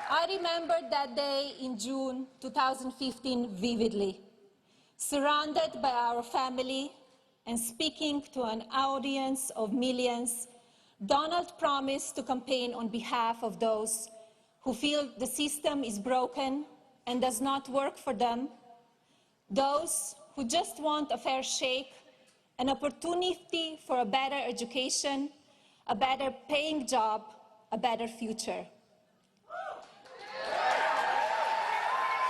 I remember that day in June 2015 vividly, surrounded by our family and speaking to an audience of millions. Donald promised to campaign on behalf of those who feel the system is broken and does not work for them, those who just want a fair shake, an opportunity for a better education, a better paying job, a better future.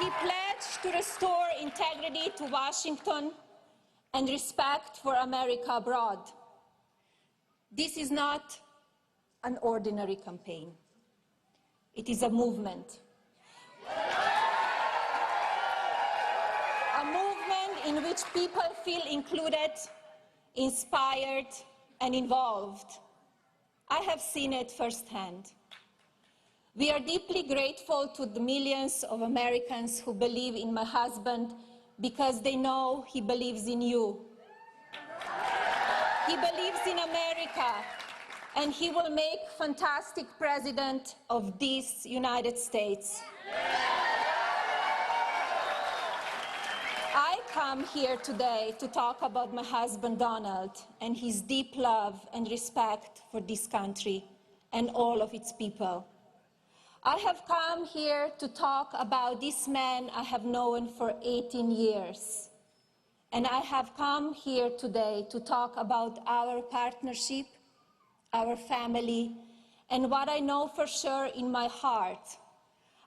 He pledged to restore integrity to Washington and respect for America abroad. This is not an ordinary campaign. It is a movement. A movement in which people feel included, inspired, and involved. I have seen it firsthand. We are deeply grateful to the millions of Americans who believe in my husband because they know he believes in you. He believes in America, and he will make a fantastic president of this United States. I come here today to talk about my husband, Donald, and his deep love and respect for this country and all of its people. I have come here to talk about this man I have known for 18 years. And I have come here today to talk about our partnership, our family, and what I know for sure in my heart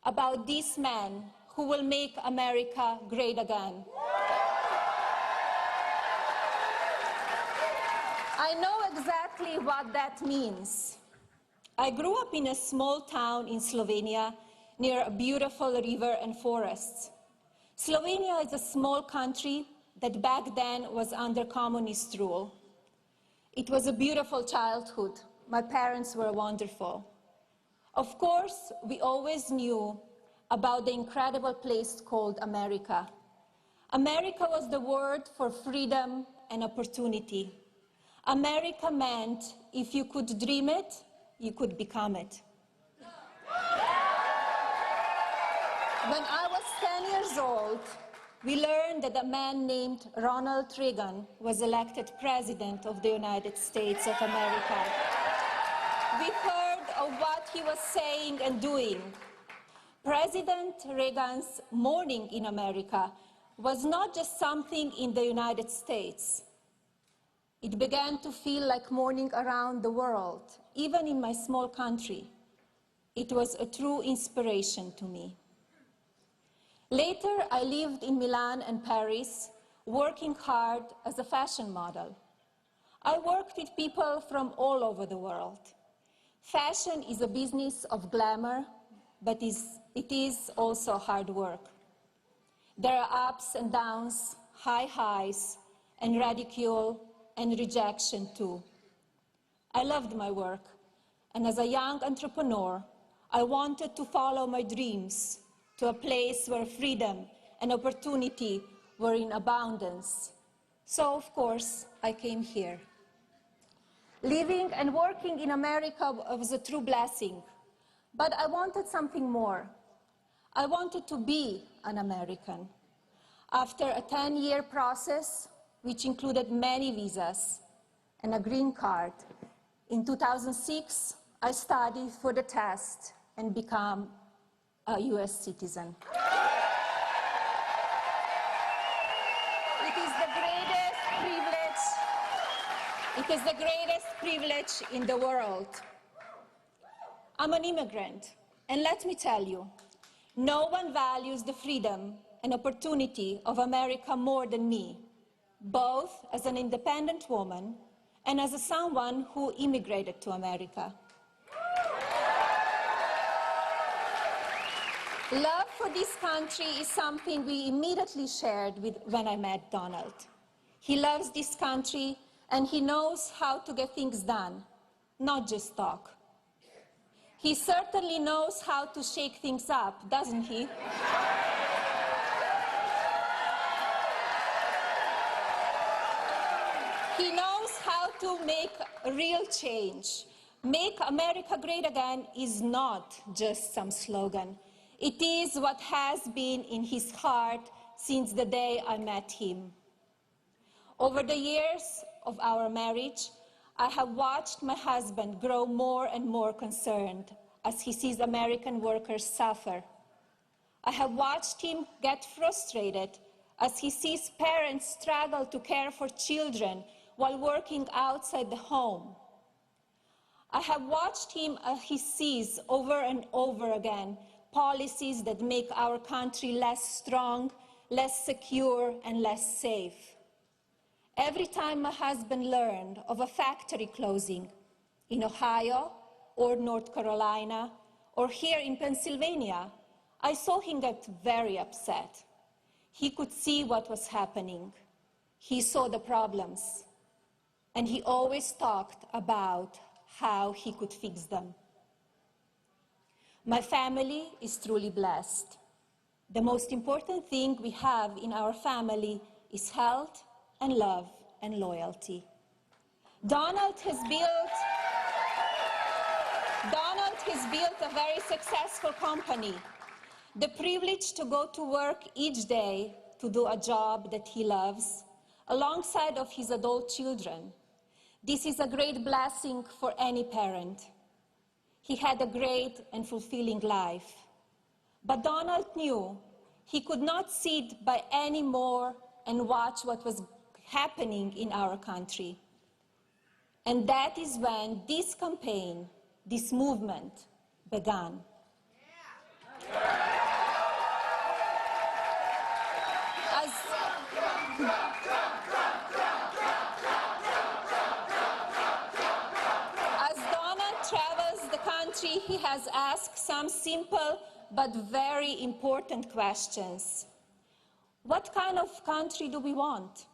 about this man who will make America great again. I know exactly what that means. I grew up in a small town in Slovenia near a beautiful river and forests. Slovenia is a small country that back then was under communist rule. It was a beautiful childhood. My parents were wonderful. Of course, we always knew about the incredible place called America. America was the word for freedom and opportunity. America meant if you could dream it, you could become it. When I was 10 years old, we learned that a man named Ronald Reagan was elected President of the United States of America. We heard of what he was saying and doing. President Reagan's morning in America was not just something in the United States. It began to feel like morning around the world, even in my small country. It was a true inspiration to me. Later, I lived in Milan and Paris, working hard as a fashion model. I worked with people from all over the world. Fashion is a business of glamour, but it is also hard work. There are ups and downs, high highs, and ridicule and rejection too. I loved my work, and as a young entrepreneur, I wanted to follow my dreams to a place where freedom and opportunity were in abundance. So, of course, I came here. Living and working in America was a true blessing, but I wanted something more. I wanted to be an American. After a 10-year process, which included many visas and a green card, in 2006, I studied for the test and became a US citizen. It is the greatest privilege in the world. I'm an immigrant, and let me tell you, no one values the freedom and opportunity of America more than me, both as an independent woman and as someone who immigrated to America. Love for this country is something we immediately shared when I met Donald. He loves this country and he knows how to get things done, not just talk. He certainly knows how to shake things up, doesn't he? He knows how to make a real change, Make America Great Again is not just some slogan. It is what has been in his heart since the day I met him. Over the years of our marriage, I have watched my husband grow more and more concerned as he sees American workers suffer. I have watched him get frustrated as he sees parents struggle to care for children while working outside the home. I have watched him as he sees over and over again policies that make our country less strong, less secure, and less safe. Every time my husband learned of a factory closing in Ohio or North Carolina or here in Pennsylvania, I saw him get very upset. He could see what was happening. He saw the problems. And he always talked about how he could fix them. My family is truly blessed. The most important thing we have in our family is health and love and loyalty. Donald has built a very successful company. The privilege to go to work each day to do a job that he loves, alongside of his adult children. This is a great blessing for any parent. He had a great and fulfilling life. But Donald knew he could not sit by anymore and watch what was happening in our country. And that is when this campaign, this movement, began. As Donald travels the country, he has asked some simple but very important questions. What kind of country do we want?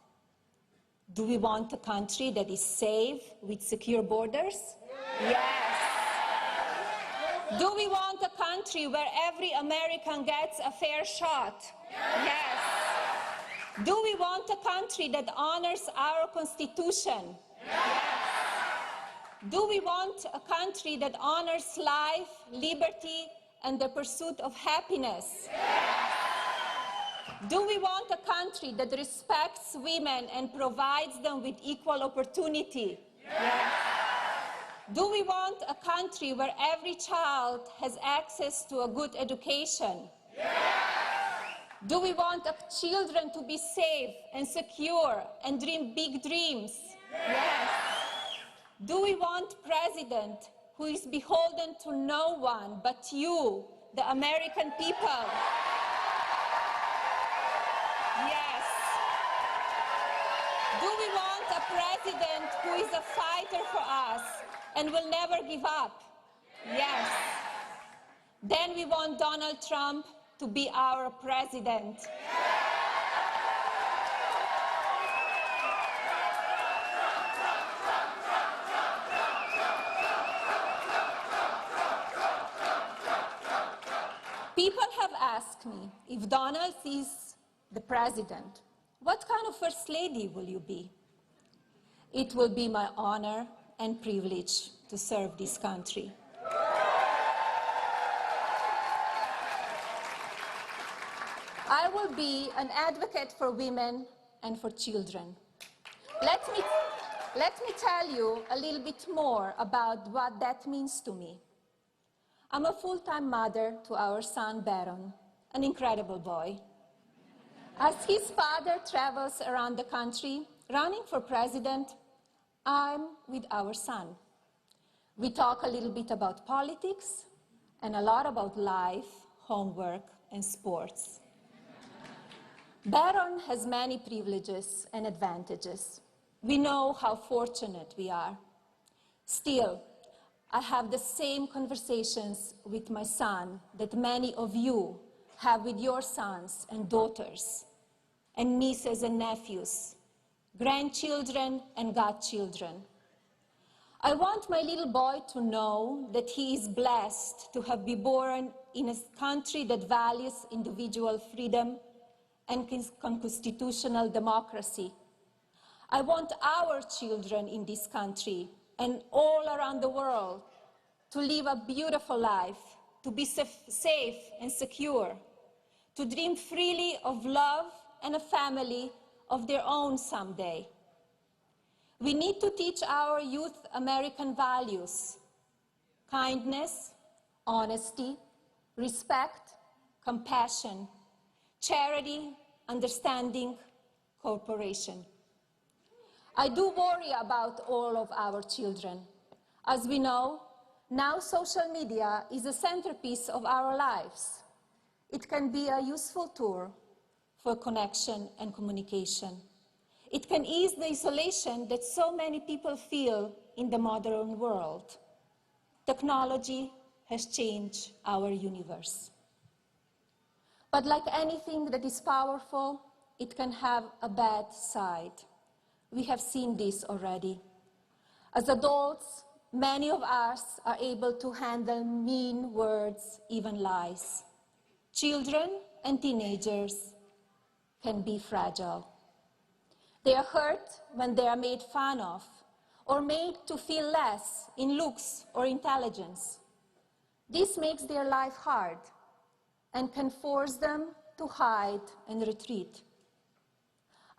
Do we want a country that is safe with secure borders? Yes. Do we want a country where every American gets a fair shot? Yes. Do we want a country that honors our Constitution? Yes. Do we want a country that honors life, liberty, and the pursuit of happiness? Yes. Do we want a country that respects women and provides them with equal opportunity? Yes. Do we want a country where every child has access to a good education? Yes. Do we want children to be safe and secure and dream big dreams? Yes. Do we want a president who is beholden to no one but you, the American people? Yes. Do we want a president who is a fighter for us and will never give up? Yes. Then we want Donald Trump to be our president. People have asked me, if Donald is the president, what kind of first lady will you be? It will be my honor and privilege to serve this country. I will be an advocate for women and for children. Let me tell you a little bit more about what that means to me. I'm a full-time mother to our son, Berwyn, an incredible boy. As his father travels around the country, running for president, I'm with our son. We talk a little bit about politics and a lot about life, homework, and sports. Berwyn has many privileges and advantages. We know how fortunate we are. Still, I have the same conversations with my son that many of you have with your sons and daughters, and nieces and nephews, grandchildren and godchildren. I want my little boy to know that he is blessed to have been born in a country that values individual freedom and constitutional democracy. I want our children in this country and all around the world to live a beautiful life, to be safe and secure, to dream freely of love and a family of their own someday. We need to teach our youth American values: kindness, honesty, respect, compassion, charity, understanding, cooperation. I do worry about all of our children. As we know, now social media is a centerpiece of our lives. It can be a useful tool for connection and communication. It can ease the isolation that so many people feel in the modern world. Technology has changed our universe. But like anything that is powerful, it can have a bad side. We have seen this already. As adults, many of us are able to handle mean words, even lies. Children and teenagers can be fragile. They are hurt when they are made fun of or made to feel less in looks or intelligence. This makes their life hard and can force them to hide and retreat.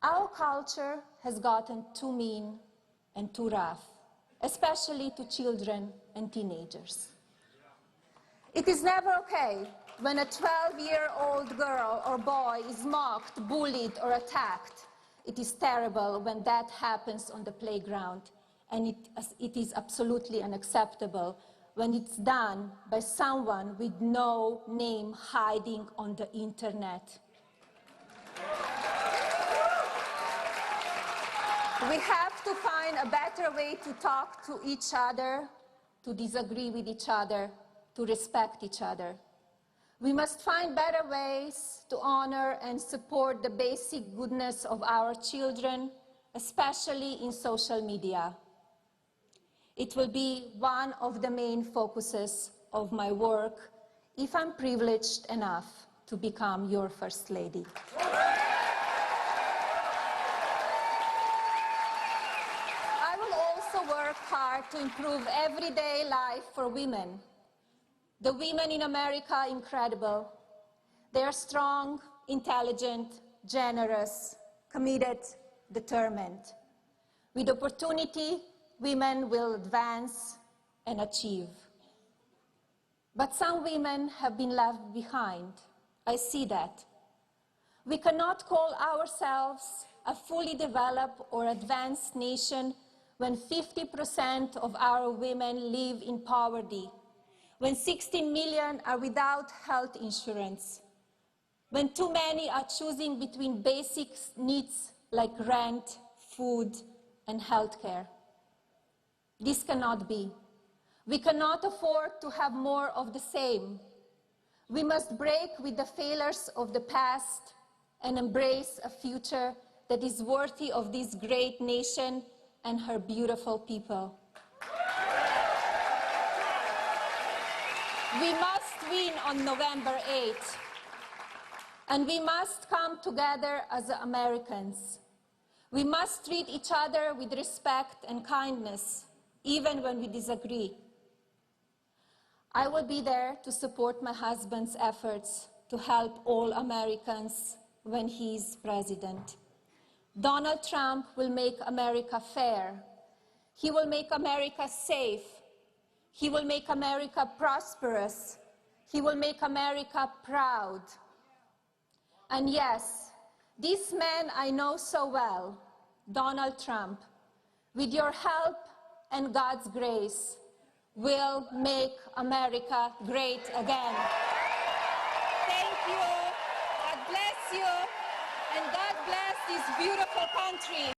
Our culture has gotten too mean and too rough, especially to children and teenagers. It is never okay when a 12-year-old girl or boy is mocked, bullied, or attacked. It is terrible when that happens on the playground, and it is absolutely unacceptable when it's done by someone with no name hiding on the internet. We have to find a better way to talk to each other, to disagree with each other, to respect each other. We must find better ways to honor and support the basic goodness of our children, especially in social media. It will be one of the main focuses of my work if I'm privileged enough to become your First Lady. I will also work hard to improve everyday life for women. The women in America are incredible. They are strong, intelligent, generous, committed, determined. With opportunity, women will advance and achieve. But some women have been left behind. I see that. We cannot call ourselves a fully developed or advanced nation when 50% of our women live in poverty, when 16 million are without health insurance, when too many are choosing between basic needs like rent, food, and health care. This cannot be. We cannot afford to have more of the same. We must break with the failures of the past and embrace a future that is worthy of this great nation and her beautiful people. We must win on November 8th, and we must come together as Americans. We must treat each other with respect and kindness, even when we disagree. I will be there to support my husband's efforts to help all Americans when he is president. Donald Trump will make America fair. He will make America safe. He will make America prosperous. He will make America proud. And yes, this man I know so well, Donald Trump, with your help and God's grace, will make America great again. Thank you. God bless you. And God bless this beautiful country.